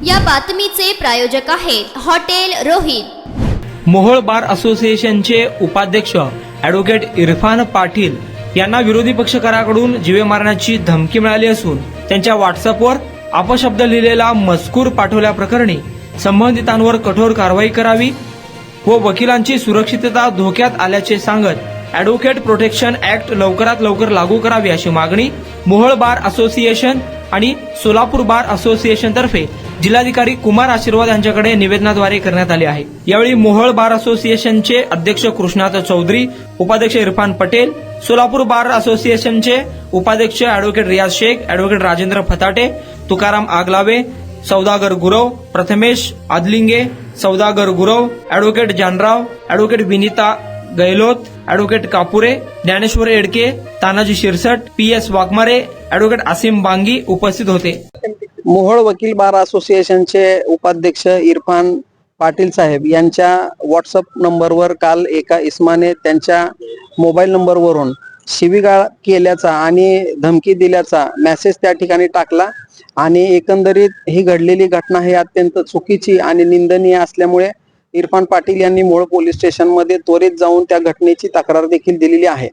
या बातमीचे प्रायोजक आहेत हॉटेल रोहित। मोहोळ बार असोसिएशनचे उपाध्यक्ष ॲडव्होकेट इरफान पाटील यांना विरोधी पक्षकाराकडून जीवे मारण्याची धमकी मिळाली असून त्यांच्या व्हॉट्सअपवर अपशब्द लिहिलेला मजकूर पाठवल्याप्रकरणी संबंधितांवर कठोर कारवाई करावी व वकिलांची सुरक्षितता धोक्यात आल्याचे सांगत ॲडव्होकेट प्रोटेक्शन ऍक्ट लवकरात लवकर लागू करावी अशी मागणी मोहोळ बार असोसिएशन आणि सोलापूर बार असोसिएशन तर्फे जिल्हाधिकारी कुमार आशीर्वाद यांच्याकडे निवेदनाद्वारे करण्यात आले आहे। यावेळी मोहोळ बार असोसिएशनचे अध्यक्ष कृष्णाथ चौधरी, उपाध्यक्ष इरफान पटेल, सोलापूर बार असोसिएशनचे उपाध्यक्ष advocate Riyaz Shaikh, advocate Rajendra Fatate, Tukaram Aglave, Saudagar Gurav, Prathamesh Adlinge, Saudagar Gurav, advocate Janrao, advocate Vinita Gailot, advocate Kapure, Dnyaneshwar Edke, Tanaji Shirsat, PS Waghmare, advocate Asim Bangi उपस्थित होते। मोहोळ वकील बार असोसिएशनचे उपाध्यक्ष इरफान पाटील साहेब यांच्या व्हॉट्सअप नंबरवर काल एका इस्माने त्यांच्या मोबाईल नंबरवरून शिवीगाळ केल्याचा आणि धमकी दिल्याचा मेसेज त्या ठिकाणी टाकला आणि एकंदरीत ही घडलेली घटना ही अत्यंत चुकीची आणि निंदनीय असल्यामुळे इरफान पाटील यांनी मोहोळ पोलीस स्टेशनमध्ये त्वरित जाऊन त्या घटनेची तक्रार देखील दिलेली आहे।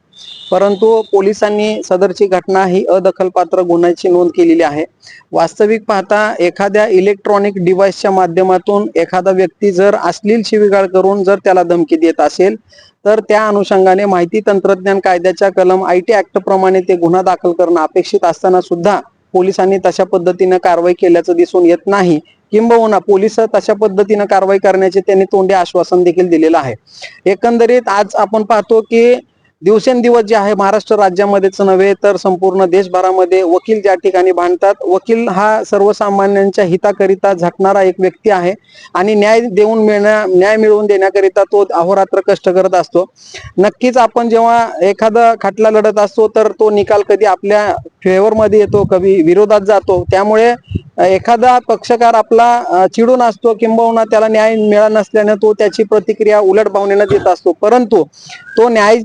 परंतु पोलिसांनी सदरची घटना ही अदखलपात्र गुन्ह्याची नोंद केलेली आहे। वास्तविक पाहता एखाद्या इलेक्ट्रॉनिक डिव्हाइसच्या माध्यमातून एखादा व्यक्ती जर अश्लील शिवीगाळ करून जर त्याला धमकी देत असेल तर त्या अनुषंगाने माहिती तंत्रज्ञान कायद्याच्या कलम IT ऍक्ट प्रमाणे ते गुन्हा दाखल करणं अपेक्षित असताना सुद्धा पोलिसांनी तशा पद्धतीने कारवाई केल्याचं दिसून येत नाही। किंबहुना पोलिस तशा पद्धतीने कारवाई करण्याचे त्यांनी तोंडी आश्वासन देखील दिलेलं आहे। एकंदरीत आज आपण पाहतो की दिवसेंदिवस जे आहे महाराष्ट्र राज्यामध्येच नव्हे तर संपूर्ण देशभरामध्ये वकील ज्या ठिकाणी भांडतात, वकील हा सर्वसामान्यांच्या हिताकरिता झटणारा एक व्यक्ती आहे आणि न्याय मिळवून देण्याकरिता तो अहोरात्र कष्ट करत असतो। नक्कीच आपण जेव्हा एखादा खटला लढत असतो तर तो निकाल कधी आपल्या फेवर मध्ये येतो, कधी विरोधात जातो। त्यामुळे एखादा पक्षकार आपला चिडून असतो किंबहुना त्याला न्याय मिळाला नसल्याने तो त्याची प्रतिक्रिया उलट भावनेने देत असतो, परंतु तो न्याय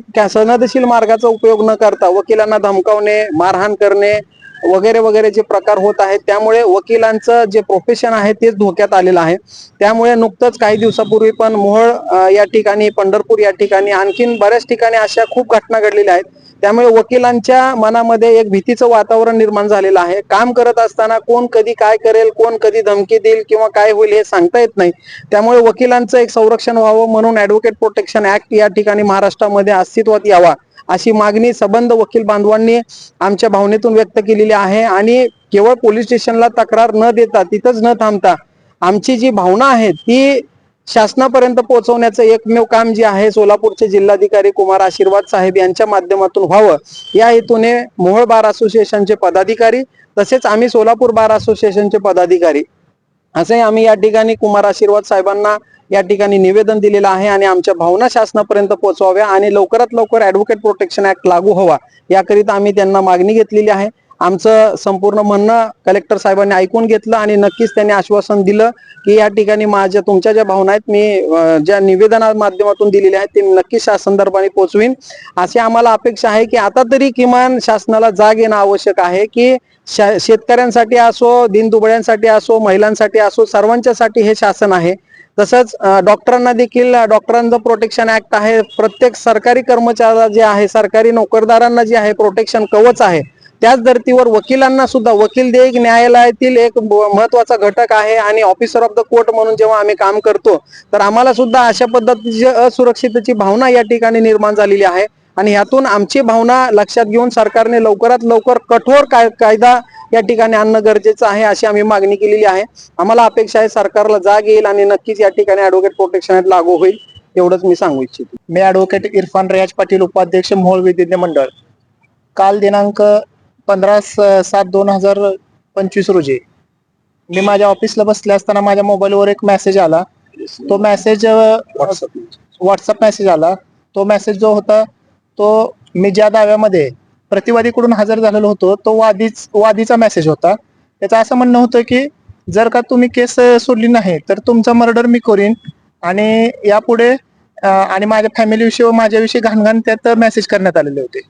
सनदशील मार्गाचा उपयोग न करता वकिलांना धमकावणे, मारहाण करणे वगैरे वगैरे जे प्रकार होत आहेत त्यामुळे वकिलांचं जे प्रोफेशन आहे तेच धोक्यात आलेलं आहे। त्यामुळे नुकतंच काही दिवसापूर्वी पण मोहोळ या ठिकाणी, पंढरपूर या ठिकाणी, आणखीन बऱ्याच ठिकाणी अशा खूप घटना घडलेल्या आहेत। त्यामुळे वकिलांच्या मनामध्ये एक भीतीचं वातावरण निर्माण झालेलं आहे। काम करत असताना कोण कधी काय करेल, कोण कधी धमकी देईल किंवा काय होईल हे सांगता येत नाही। त्यामुळे वकिलांचं एक संरक्षण व्हावं म्हणून ॲडव्होकेट प्रोटेक्शन ऍक्ट या ठिकाणी महाराष्ट्रामध्ये अस्तित्वात यावा अशी मागणी सबंध वकील बांधवांनी आमच्या भावनेतून व्यक्त केलेली आहे। आणि केवळ पोलीस स्टेशनला तक्रार न देता, तिथंच न थांबता आमची जी भावना आहे ती शासनापर्यंत पोहोचवण्याचं एकमेव काम जे आहे सोलापूरचे जिल्हाधिकारी कुमार आशीर्वाद साहेब यांच्या माध्यमातून व्हावं या हेतूने मोहोळ बार असोसिएशनचे पदाधिकारी तसेच आम्ही सोलापूर बार असोसिएशनचे पदाधिकारी असे आम्ही या ठिकाणी कुमार आशीर्वाद साहेबांना या ठिकाणी निवेदन दिलेलं आहे आणि आमच्या भावना शासनापर्यंत पोहोचवाव्या आणि लवकरात लवकर ॲडव्होकेट प्रोटेक्शन ऍक्ट लागू व्हावा याकरिता आम्ही त्यांना मागणी घेतलेली आहे। आमचं संपूर्ण म्हणणं कलेक्टर साहेबांनी ऐकून घेतलं आणि नक्कीच त्यांनी आश्वासन दिलं की या ठिकाणी तुमच्या ज्या भावना आहेत मी ज्या निवेदना माध्यमातून दिलेल्या आहेत ते नक्कीच शासन दरबारी पोहोचवीन अशी आम्हाला अपेक्षा आहे की आता तरी किमान शासनाला जाग येणं आवश्यक आहे की शेतकऱ्यांसाठी असो, दीनदुबळ्यांसाठी असो, महिलांसाठी असो, सर्वांच्यासाठी हे शासन आहे। तसंच डॉक्टरांना देखील डॉक्टरांचं प्रोटेक्शन ऍक्ट आहे। प्रत्येक सरकारी कर्मचाऱ्याला जे आहे, सरकारी नोकरदारांना जे आहे प्रोटेक्शन कवच आहे। त्याच धर्तीवर वकिलांना सुद्धा वकील एक न्यायालयातील एक महत्वाचा घटक आहे आणि ऑफिसर ऑफ द कोर्ट म्हणून जेव्हा आम्ही काम करतो तर आम्हाला सुद्धा अशा पद्धतीची असुरक्षिततेची भावना या ठिकाणी निर्माण झालेली आहे आणि यातून आमची भावना लक्षात घेऊन सरकारने लवकरात लवकर कठोर कायदा या ठिकाणी आणणं गरजेचं आहे अशी आम्ही मागणी केलेली आहे। आम्हाला अपेक्षा आहे सरकारला जाग येईल आणि नक्कीच या ठिकाणी ॲडव्होकेट प्रोटेक्शन ऍक्ट लागू होईल एवढंच मी सांगू इच्छितो। मी ॲडव्होकेट इरफान रियाज पाटील, उपाध्यक्ष मोहोळ विधिज्ञ मंडळ। काल दिनांक 15/7/2025 रोजी मी माझ्या ऑफिसला बसले असताना माझ्या मोबाईलवर एक मेसेज आला। तो मेसेज व्हॉट्सअप मेसेज आला। तो मेसेज जो होता तो मी ज्या दाव्यामध्ये प्रतिवादीकडून हजर झालेलो होतो तो वादीचा मेसेज होता। त्याचं असं म्हणणं होतं की जर का तुम्ही केस सोडली नाही तर तुमचा मर्डर मी करीन आणि यापुढे आणि माझ्या फॅमिलीविषयी व माझ्याविषयी घाणघाण त्यात मेसेज करण्यात आलेले होते।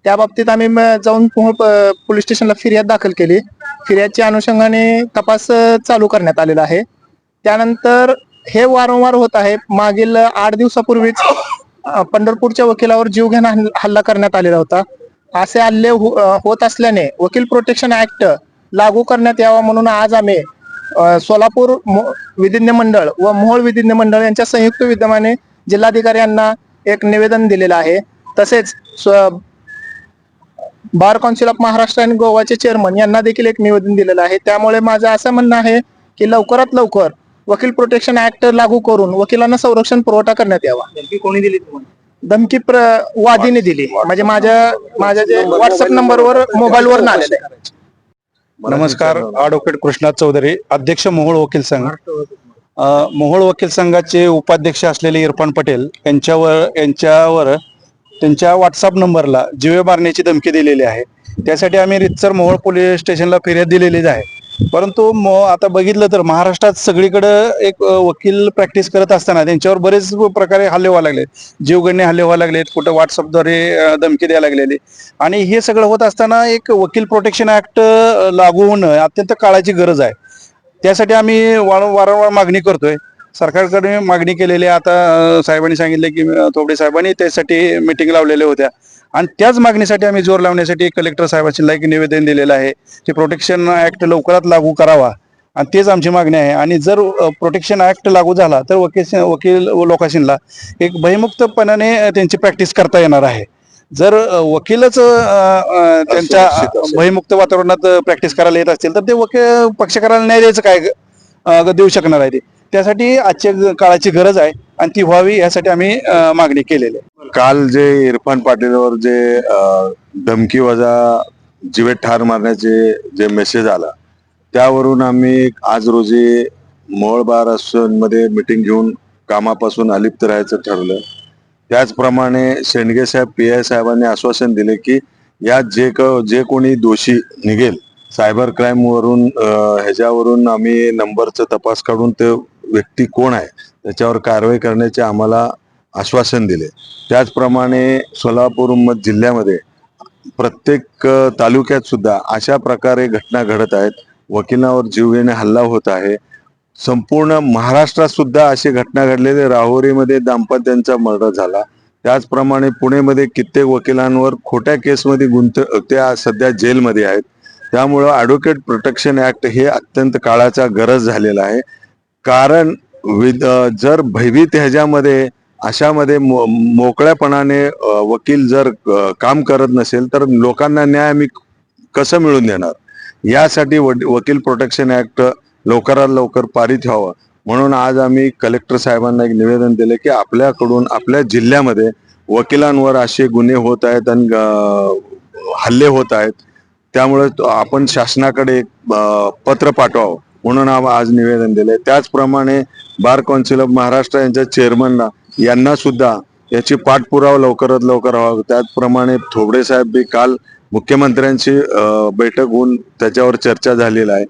त्या बाबतीत आम्ही जाऊन पोलीस स्टेशनला फिर्याद दाखल केली फिर्यादच्या अनुषंगाने तपास चालू करण्यात आलेला आहे. त्यानंतर हे वारंवार होत आहे. मागील 8 दिवसापूर्वीच पंढरपूरच्या वकिलावर जीवघेणा हल्ला करण्यात आलेला होता. असे हल्ले होत असल्याने वकील प्रोटेक्शन ऍक्ट लागू करण्यात यावा म्हणून आज आम्ही सोलापूर विधिज्ञ मंडळ व मोहोळ विधिज्ञ मंडळ यांच्या संयुक्त विद्यमाने जिल्हाधिकारी यांना एक निवेदन दिलेलं आहे. तसेच बार काउन्सिल ऑफ महाराष्ट्र आणि गोवाचे चेअरमन यांना देखील एक निवेदन दिलेलं आहे. त्यामुळे माझं असं म्हणणं आहे की लवकरात लवकर वकील प्रोटेक्शन ऍक्ट लागू करून वकिलांना संरक्षण पुरवठा करण्यात यावा. धमकी कोणी दिली तुम्हाला? धमकी वादीने दिली, म्हणजे माझ्या जे व्हॉट्सअप नंबरवर मोबाईलवर आलेले. नमस्कार, ॲडव्होकेट कृष्णा चौधरी, अध्यक्ष मोहोळ वकील संघ. मोहोळ वकील संघाचे उपाध्यक्ष असलेले इरफान पटेल यांच्यावर त्यांच्या व्हॉट्सअप नंबरला जीवे मारण्याची धमकी दिलेली आहे. त्यासाठी आम्ही रितसर मोहोळ पोलीस स्टेशनला फिर्याद दिलेलीच आहे. परंतु आता बघितलं तर महाराष्ट्रात सगळीकडे एक वकील प्रॅक्टिस करत असताना त्यांच्यावर बरेच प्रकारे हल्ले व्हायला लागले, जीवघेणे हल्ले व्हायला लागलेत, कुठं व्हॉट्सअपद्वारे धमकी द्यायला लागलेली. आणि हे सगळं होत असताना एक वकील प्रोटेक्शन ऍक्ट लागू होणं अत्यंत काळाची गरज आहे. त्यासाठी आम्ही वारंवार मागणी करतोय, सरकारकडे मागणी केलेली. आता साहेबांनी सांगितले की थोबडे साहेबांनी त्यासाठी मिटिंग लावलेल्या होत्या आणि त्याच मागणीसाठी आम्ही जोर लावण्यासाठी कलेक्टर साहेबांना एक निवेदन दिलेलं आहे की प्रोटेक्शन ऍक्ट लवकरात लागू करावा, आणि तेच आमची मागणी आहे. आणि जर प्रोटेक्शन ऍक्ट लागू झाला तर वकील लोकांना एक भयमुक्तपणाने त्यांची प्रॅक्टिस करता येणार आहे. जर वकीलच त्यांच्या भयमुक्त वातावरणात प्रॅक्टिस करायला येत असतील तर ते वकील पक्षकाराला न्याय द्यायचं काय देऊ शकणार आहे ते. त्यासाठी आजच्या काळाची गरज आहे आणि ती व्हावी यासाठी आम्ही मागणी केलेली आहे. काल जे इरफान पाटीलवर जे धमकी वजा जीवे ठार मारण्याचे जे मेसेज आला त्यावरून आम्ही आज रोजी मोहोळ बार असोसिएशन मध्ये मीटिंग घेऊन कामापासून अलिप्त राहायचं ठरलं. त्याचप्रमाणे शेंडगे साहेब PI साहेबांनी आश्वासन दिले की या जे कोणी दोषी निघेल सायबर क्राईम वरून ह्याच्यावरून आम्ही नंबरचा तपास काढून ते व्यक्ती कोण आहे त्याच्यावर कारवाई करण्याचे आम्हाला आश्वासन दिले. त्याचप्रमाणे सोलापूर जिल्ह्यामध्ये प्रत्येक तालुक्यात सुद्धा अशा प्रकारे घटना घडत आहेत. वकिलांवर जीवघेणे हल्ला होत आहे. संपूर्ण महाराष्ट्रात सुद्धा अशी घटना घडलेली. राहुरीमध्ये दाम्पत्यांचा मर्डर झाला. त्याचप्रमाणे पुणेमध्ये कित्येक वकिलांवर खोट्या केसमध्ये त्या सध्या जेलमध्ये आहेत. त्यामुळं ॲडव्होकेट प्रोटेक्शन ऍक्ट हे अत्यंत काळाचा गरज झालेला आहे. कारण जर भयभीत ह्याच्यामध्ये अशामध्ये मोकळ्यापणाने वकील जर काम करत नसेल तर लोकांना न्याय आम्ही कसं मिळवून देणार. यासाठी वकील प्रोटेक्शन ऍक्ट लवकरात लवकर पारित व्हावं म्हणून आज आम्ही कलेक्टर साहेबांना एक निवेदन दिले की आपल्याकडून आपल्या जिल्ह्यामध्ये वकिलांवर असे गुन्हे होत आहेत आणि हल्ले होत आहेत. त्यामुळे आपण शासनाकडे एक पत्र पाठवावं म्हणून आज निवेदन दिले. त्याचप्रमाणे बार काउन्सिल ऑफ महाराष्ट्र यांच्या चेअरमनला यांना सुद्धा याची पाठपुरावा लवकरात लवकर व्हावा. त्याचप्रमाणे थोबडे साहेब बी काल मुख्यमंत्र्यांची बैठक होऊन त्याच्यावर चर्चा झालेली आहे.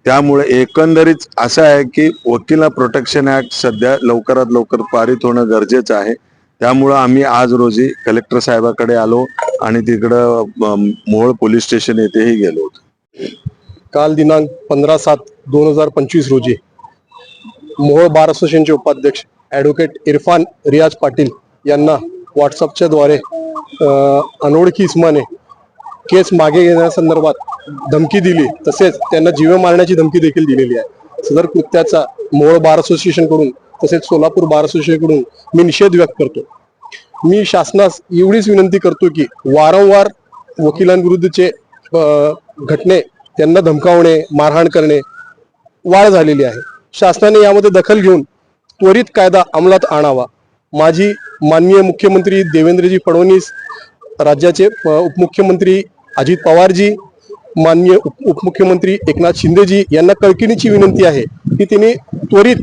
त्यामुळे एकंदरीत असं आहे की वकील प्रोटेक्शन ऍक्ट सध्या लवकरात लवकर पारित होणं गरजेचं आहे. त्यामुळं आम्ही आज रोजी कलेक्टर साहेबाकडे आलो आणि तिकडं मोहोळ पोलीस स्टेशन येथेही गेलो होतो. काल दिनांक 15/7/2025 रोजी मोहोळ बार असोसिएशनचे उपाध्यक्ष ॲडव्होकेट इरफान रियाज पाटील यांना व्हॉट्सअपच्या द्वारे अनोळखी इसमाने केस मागे घेण्यासंदर्भात धमकी दिली, तसेच त्यांना जीवे मारण्याची धमकी देखील दिलेली आहे. सदर कृत्याचा मोहोळ बार असोसिएशन कडून तसेच सोलापूर बार असोसिएशन कडून मी निषेध व्यक्त करतो. मी शासनास एवढीच विनंती करतो की वारंवार वकिलांविरुद्धचे घटने, त्यांना धमकावणे, मारहाण करणे वाढ झालेली आहे. शासनाने यामध्ये दखल घेऊन त्वरित कायदा अंमलात आणावा. माझी माननीय मुख्यमंत्री देवेंद्रजी फडणवीस, राज्याचे उपमुख्यमंत्री अजित पवारजी, माननीय उपमुख्यमंत्री एकनाथ शिंदेजी यांना कळकळीची विनंती आहे की त्यांनी त्वरित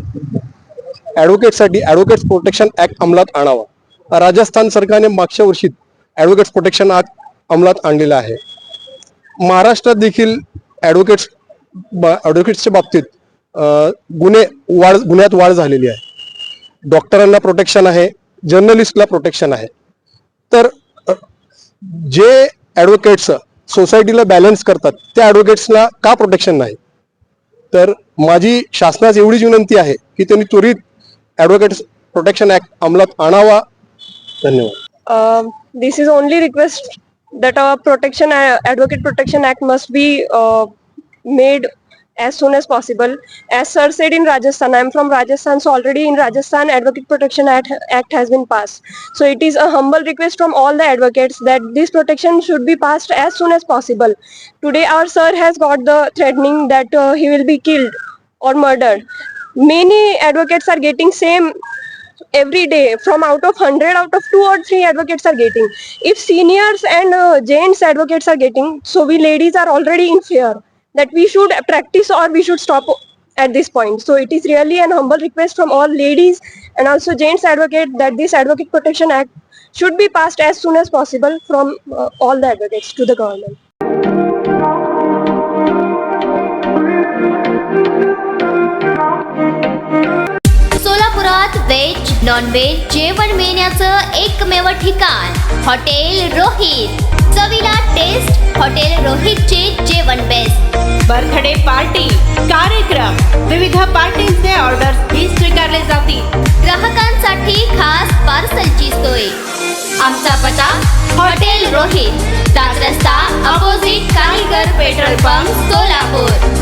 ॲडव्होकेटसाठी ॲडव्होकेट्स प्रोटेक्शन ऍक्ट अंमलात आणावा. राजस्थान सरकारने मागच्या वर्षी ॲडव्होकेट्स प्रोटेक्शन ऍक्ट अंमलात आणलेला आहे. महाराष्ट्रात देखील ॲडव्होकेट्सच्या बाबतीत गुन्ह्यात वाढ झालेली आहे. डॉक्टरांना प्रोटेक्शन आहे, जर्नलिस्टला प्रोटेक्शन आहे. तर जे ॲडव्होकेट्स सोसायटीला बॅलन्स करतात त्या ॲडव्होकेट्सला का प्रोटेक्शन नाही? तर माझी शासनास एवढीच विनंती आहे की त्यांनी त्वरित ॲडव्होकेट्स प्रोटेक्शन ऍक्ट अंमलात आणावा. धन्यवाद. This is only request that our Advocate Protection Act must be made as soon as possible. As sir said, in Rajasthan, I am from Rajasthan, so already in Rajasthan Advocate Protection Act has been passed. So it is a humble request from all the advocates that this protection should be passed as soon as possible. Today our sir has got the threatening that he will be killed or murdered. Many advocates are getting same every day. From out of 100, out of 2 or 3 advocates are getting. If seniors and gents advocates are getting, so we ladies are already in fear that we should practice or we should stop at this point. So it is really an humble request from all ladies and also gents advocate that this Advocate Protection Act should be passed as soon as possible from all the advocates to the government. सोलापुरात veg non veg जेवण मिळण्याचं एकमेव ठिकाण hotel Rohit. चवीला taste hotel रोहितचे जेवण best. Birthday party, कार्यक्रम, विविध पार्टींचे orders ही स्वीकारले जातील. ग्राहकांसाठी खास पार्सलची सोय. आमचा पत्ता हॉटेल रोहित, दादरस्ता अपोजिट कारीगर पेट्रोल पंप, सोलापूर.